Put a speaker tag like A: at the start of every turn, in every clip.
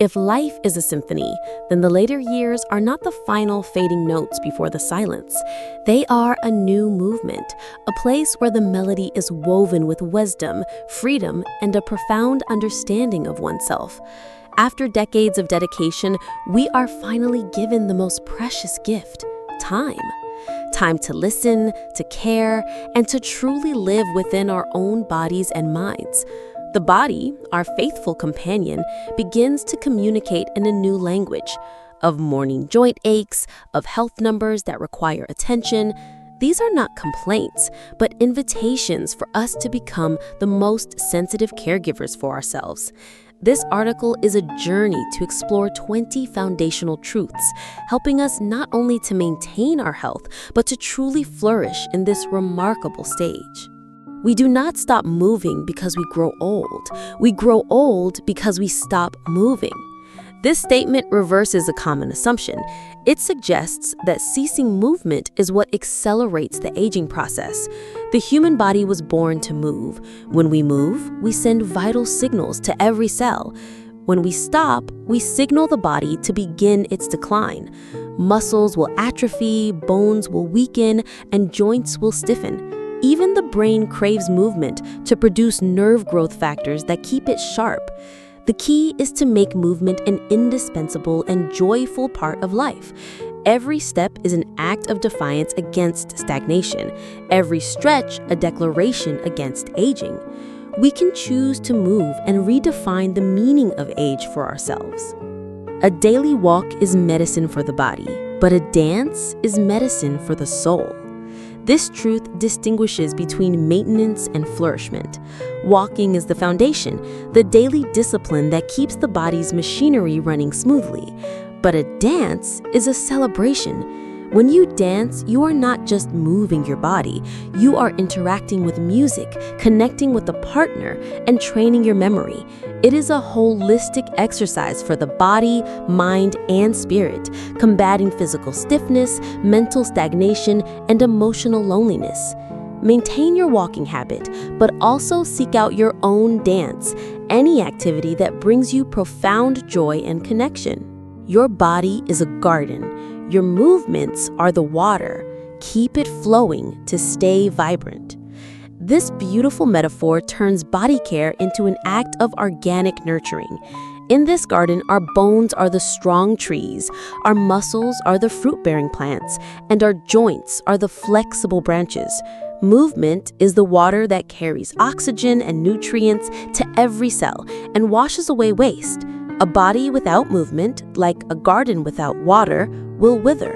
A: If life is a symphony, then the later years are not the final fading notes before the silence. They are a new movement, a place where the melody is woven with wisdom, freedom, and a profound understanding of oneself. After decades of dedication, we are finally given the most precious gift, time. Time to listen, to care, and to truly live within our own bodies and minds. The body, our faithful companion, begins to communicate in a new language of morning joint aches, of health numbers that require attention. These are not complaints, but invitations for us to become the most sensitive caregivers for ourselves. This article is a journey to explore 20 foundational truths, helping us not only to maintain our health, but to truly flourish in this remarkable stage. We do not stop moving because we grow old. We grow old because we stop moving. This statement reverses a common assumption. It suggests that ceasing movement is what accelerates the aging process. The human body was born to move. When we move, we send vital signals to every cell. When we stop, we signal the body to begin its decline. Muscles will atrophy, bones will weaken, and joints will stiffen. Even the brain craves movement to produce nerve growth factors that keep it sharp. The key is to make movement an indispensable and joyful part of life. Every step is an act of defiance against stagnation. Every stretch, a declaration against aging. We can choose to move and redefine the meaning of age for ourselves. A daily walk is medicine for the body, but a dance is medicine for the soul. This truth distinguishes between maintenance and flourishment. Walking is the foundation, the daily discipline that keeps the body's machinery running smoothly. But a dance is a celebration. When you dance, you are not just moving your body. You are interacting with music, connecting with a partner, and training your memory. It is a holistic exercise for the body, mind, and spirit, combating physical stiffness, mental stagnation, and emotional loneliness. Maintain your walking habit, but also seek out your own dance, any activity that brings you profound joy and connection. Your body is a garden. Your movements are the water. Keep it flowing to stay vibrant. This beautiful metaphor turns body care into an act of organic nurturing. In this garden, our bones are the strong trees, our muscles are the fruit-bearing plants, and our joints are the flexible branches. Movement is the water that carries oxygen and nutrients to every cell and washes away waste. A body without movement, like a garden without water, will wither.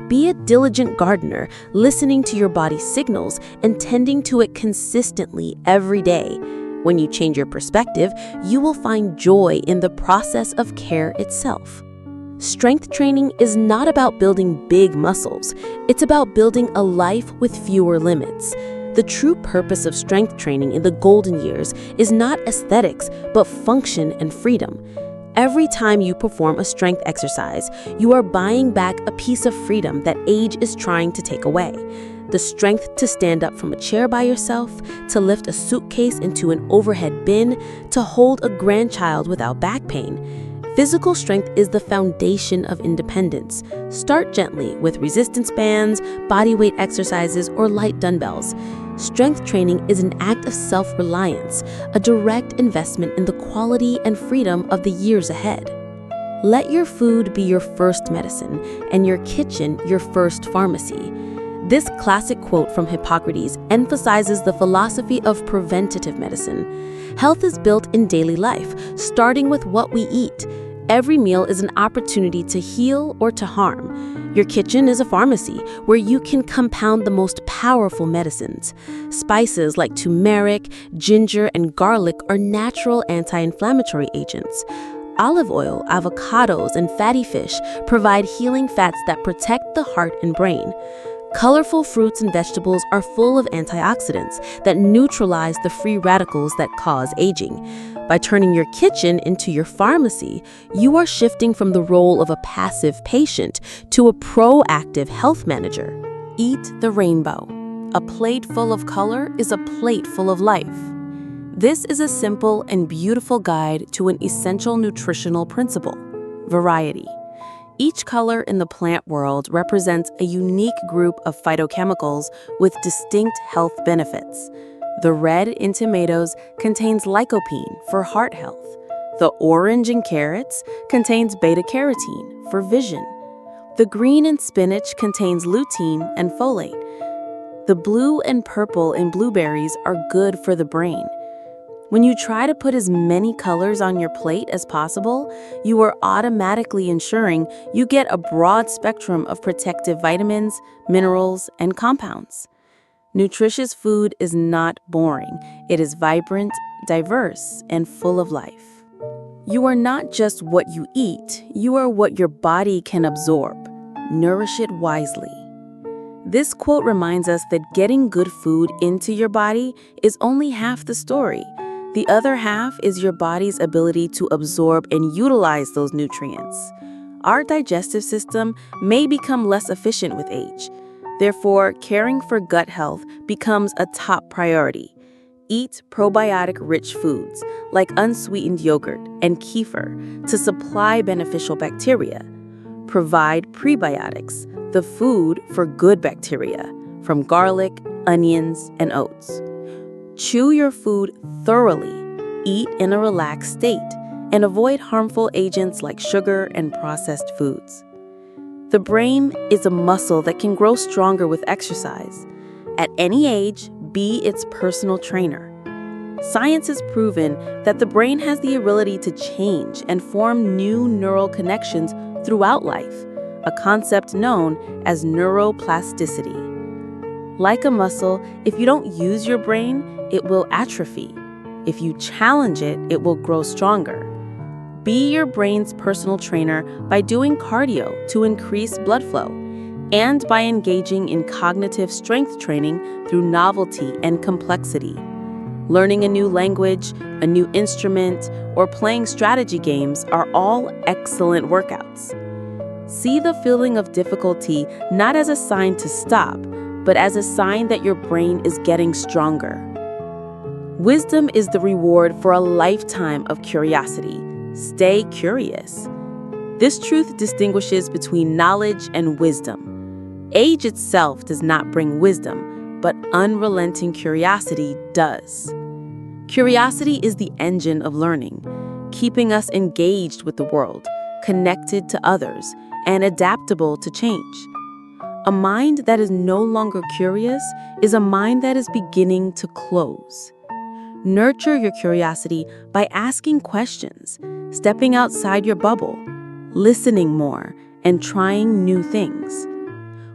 A: Be a diligent gardener, listening to your body's signals and tending to it consistently every day. When you change your perspective, you will find joy in the process of care itself. Strength training is not about building big muscles. It's about building a life with fewer limits. The true purpose of strength training in the golden years is not aesthetics, but function and freedom. Every time you perform a strength exercise, you are buying back a piece of freedom that age is trying to take away. The strength to stand up from a chair by yourself, to lift a suitcase into an overhead bin, to hold a grandchild without back pain. Physical strength is the foundation of independence. Start gently with resistance bands, bodyweight exercises, or light dumbbells. Strength training is an act of self-reliance, a direct investment in the quality and freedom of the years ahead. Let your food be your first medicine, and your kitchen your first pharmacy. This classic quote from Hippocrates emphasizes the philosophy of preventative medicine. Health is built in daily life, starting with what we eat. Every meal is an opportunity to heal or to harm. Your kitchen is a pharmacy where you can compound the most powerful medicines. Spices like turmeric, ginger, and garlic are natural anti-inflammatory agents. Olive oil, avocados, and fatty fish provide healing fats that protect the heart and brain. Colorful fruits and vegetables are full of antioxidants that neutralize the free radicals that cause aging. By turning your kitchen into your pharmacy, you are shifting from the role of a passive patient to a proactive health manager. Eat the rainbow. A plate full of color is a plate full of life. This is a simple and beautiful guide to an essential nutritional principle: variety. Each color in the plant world represents a unique group of phytochemicals with distinct health benefits. The red in tomatoes contains lycopene for heart health. The orange in carrots contains beta-carotene for vision. The green in spinach contains lutein and folate. The blue and purple in blueberries are good for the brain. When you try to put as many colors on your plate as possible, you are automatically ensuring you get a broad spectrum of protective vitamins, minerals, and compounds. Nutritious food is not boring. It is vibrant, diverse, and full of life. You are not just what you eat, you are what your body can absorb. Nourish it wisely. This quote reminds us that getting good food into your body is only half the story. The other half is your body's ability to absorb and utilize those nutrients. Our digestive system may become less efficient with age. Therefore, caring for gut health becomes a top priority. Eat probiotic-rich foods like unsweetened yogurt and kefir to supply beneficial bacteria. Provide prebiotics, the food for good bacteria, from garlic, onions, and oats. Chew your food thoroughly, eat in a relaxed state, and avoid harmful agents like sugar and processed foods. The brain is a muscle that can grow stronger with exercise. At any age, be its personal trainer. Science has proven that the brain has the ability to change and form new neural connections throughout life, a concept known as neuroplasticity. Like a muscle, if you don't use your brain, it will atrophy. If you challenge it, it will grow stronger. Be your brain's personal trainer by doing cardio to increase blood flow, and by engaging in cognitive strength training through novelty and complexity. Learning a new language, a new instrument, or playing strategy games are all excellent workouts. See the feeling of difficulty not as a sign to stop, but as a sign that your brain is getting stronger. Wisdom is the reward for a lifetime of curiosity. Stay curious. This truth distinguishes between knowledge and wisdom. Age itself does not bring wisdom, but unrelenting curiosity does. Curiosity is the engine of learning, keeping us engaged with the world, connected to others, and adaptable to change. A mind that is no longer curious is a mind that is beginning to close. Nurture your curiosity by asking questions, stepping outside your bubble, listening more, and trying new things.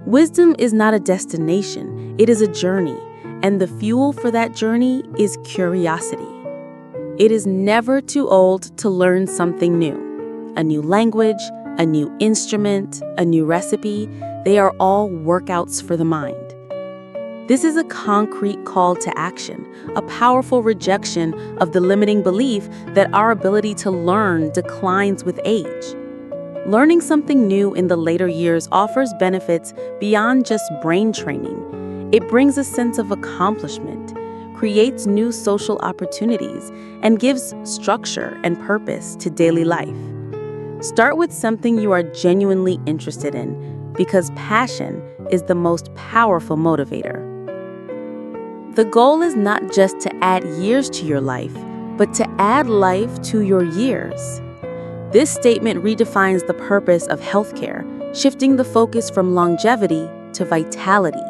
A: Wisdom is not a destination, it is a journey, and the fuel for that journey is curiosity. It is never too old to learn something new. A new language, a new instrument, a new recipe, they are all workouts for the mind. This is a concrete call to action, a powerful rejection of the limiting belief that our ability to learn declines with age. Learning something new in the later years offers benefits beyond just brain training. It brings a sense of accomplishment, creates new social opportunities, and gives structure and purpose to daily life. Start with something you are genuinely interested in, because passion is the most powerful motivator. The goal is not just to add years to your life, but to add life to your years. This statement redefines the purpose of healthcare, shifting the focus from longevity to vitality.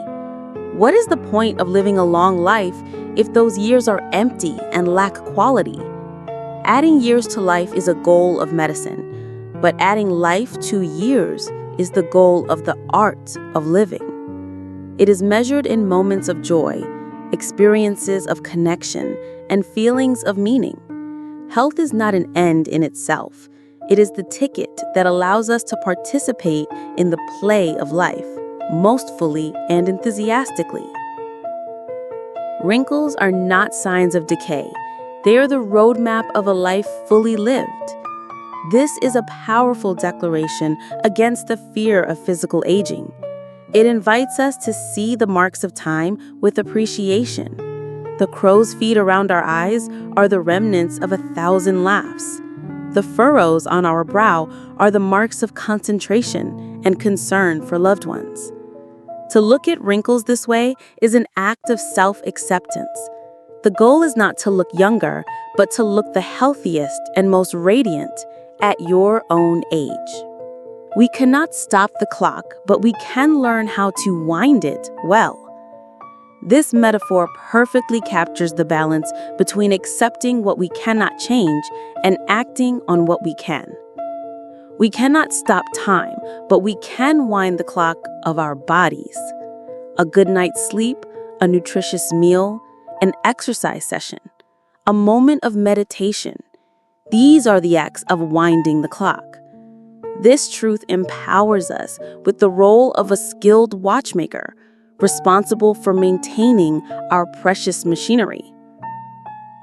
A: What is the point of living a long life if those years are empty and lack quality? Adding years to life is a goal of medicine, but adding life to years is the goal of the art of living. It is measured in moments of joy, experiences of connection, and feelings of meaning. Health is not an end in itself. It is the ticket that allows us to participate in the play of life, most fully and enthusiastically. Wrinkles are not signs of decay. They are the roadmap of a life fully lived. This is a powerful declaration against the fear of physical aging. It invites us to see the marks of time with appreciation.
B: The crow's feet around our eyes are the remnants of 1,000 laughs. The furrows on our brow are the marks of concentration and concern for loved ones. To look at wrinkles this way is an act of self-acceptance. The goal is not to look younger, but to look the healthiest and most radiant at your own age. We cannot stop the clock, but we can learn how to wind it well. This metaphor perfectly captures the balance between accepting what we cannot change and acting on what we can. We cannot stop time, but we can wind the clock of our bodies. A good night's sleep, a nutritious meal, an exercise session, a moment of meditation. These are the acts of winding the clock. This truth empowers us with the role of a skilled watchmaker, responsible for maintaining our precious machinery.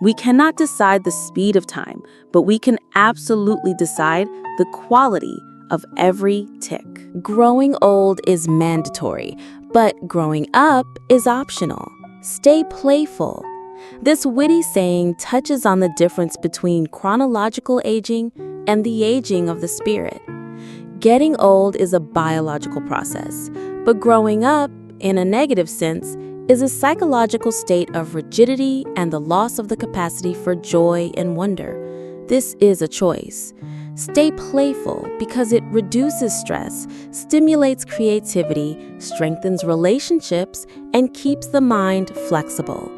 B: We cannot decide the speed of time, but we can absolutely decide the quality of every tick.
A: Growing old is mandatory, but growing up is optional. Stay playful. This witty saying touches on the difference between chronological aging and the aging of the spirit. Getting old is a biological process, but growing up, in a negative sense, is a psychological state of rigidity and the loss of the capacity for joy and wonder. This is a choice. Stay playful because it reduces stress, stimulates creativity, strengthens relationships, and keeps the mind flexible.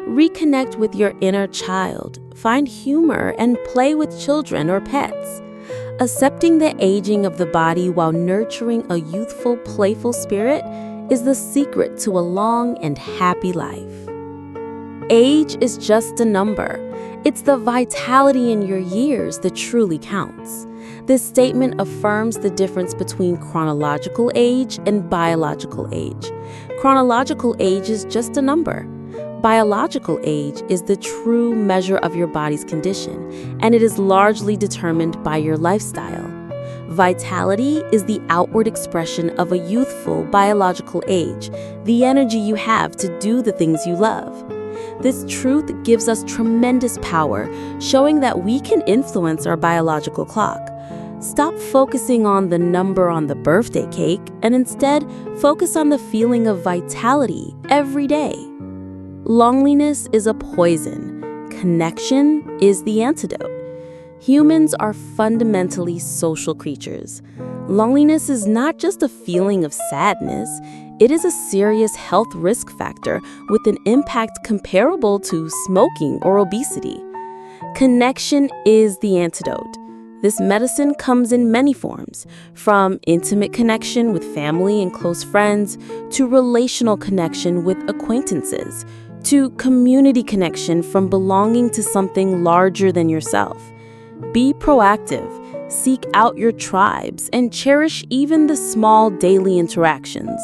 A: Reconnect with your inner child, find humor, and play with children or pets. Accepting the aging of the body while nurturing a youthful, playful spirit is the secret to a long and happy life. Age is just a number. It's the vitality in your years that truly counts. This statement affirms the difference between chronological age and biological age. Chronological age is just a number. Biological age is the true measure of your body's condition, and it is largely determined by your lifestyle. Vitality is the outward expression of a youthful biological age, the energy you have to do the things you love. This truth gives us tremendous power, showing that we can influence our biological clock. Stop focusing on the number on the birthday cake and instead focus on the feeling of vitality every day. Loneliness is a poison. Connection is the antidote. Humans are fundamentally social creatures. Loneliness is not just a feeling of sadness, it is a serious health risk factor with an impact comparable to smoking or obesity. Connection is the antidote. This medicine comes in many forms, from intimate connection with family and close friends, to relational connection with acquaintances, to community connection from belonging to something larger than yourself. Be proactive, seek out your tribes, and cherish even the small daily interactions.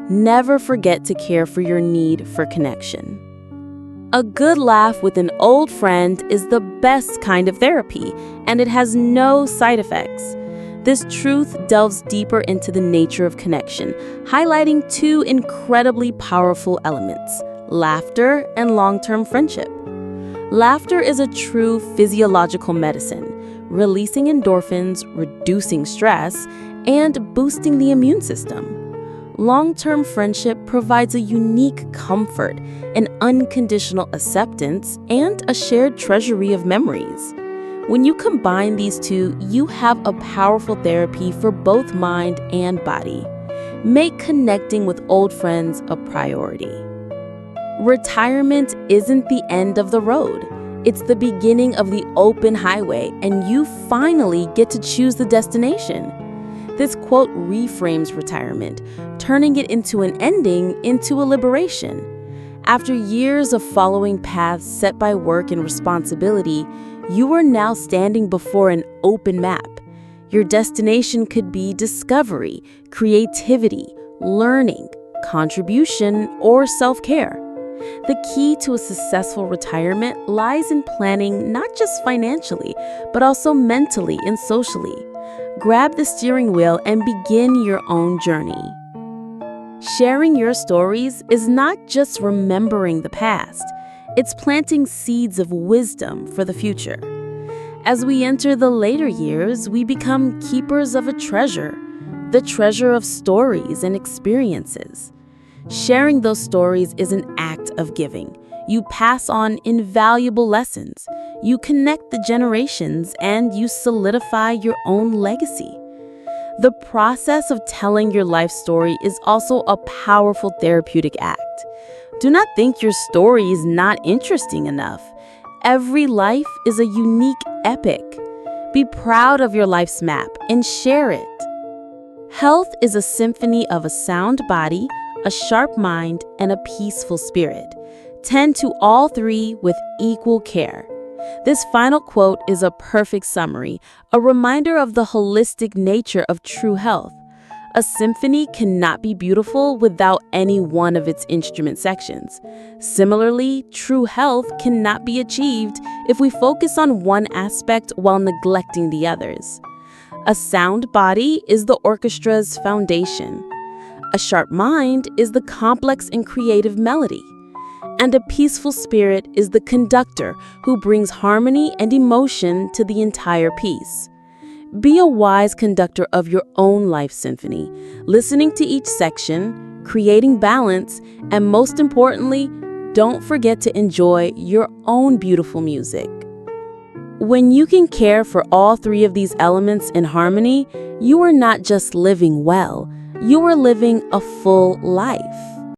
A: Never forget to care for your need for connection. A good laugh with an old friend is the best kind of therapy, and it has no side effects. This truth delves deeper into the nature of connection, highlighting two incredibly powerful elements: laughter and long-term friendship. Laughter is a true physiological medicine, releasing endorphins, reducing stress, and boosting the immune system. Long-term friendship provides a unique comfort, an unconditional acceptance, and a shared treasury of memories. When you combine these two, you have a powerful therapy for both mind and body. Make connecting with old friends a priority. Retirement isn't the end of the road. It's the beginning of the open highway, and you finally get to choose the destination. This quote reframes retirement, turning it into an ending into a liberation. After years of following paths set by work and responsibility, you are now standing before an open map. Your destination could be discovery, creativity, learning, contribution, or self-care. The key to a successful retirement lies in planning not just financially, but also mentally and socially. Grab the steering wheel and begin your own journey. Sharing your stories is not just remembering the past,
B: It's planting seeds of wisdom for the future. As we enter the later years, we become keepers of a treasure, the treasure of stories and experiences. Sharing those stories is an act of giving. You pass on invaluable lessons, you connect the generations, and you solidify your own legacy. The process of telling your life story is also a powerful therapeutic act. Do not think your story is not interesting enough. Every life is a unique epic. Be proud of your life's map and share it. Health is a symphony of a sound body, a sharp mind, and a peaceful spirit. Tend to all three with equal care. This final quote is a perfect summary, a reminder of the holistic nature of true health. A symphony cannot be beautiful without any one of its instrument sections. Similarly, true health cannot be achieved if we focus on one aspect while neglecting the others. A sound body is the orchestra's foundation. A sharp mind is the complex and creative melody. And a peaceful spirit is the conductor who brings harmony and emotion to the entire piece. Be a wise conductor of your own life symphony, listening to each section, creating balance, and most importantly, don't forget to enjoy your own beautiful music. When you can care for all three of these elements in harmony, you are not just living well, you are living a full life.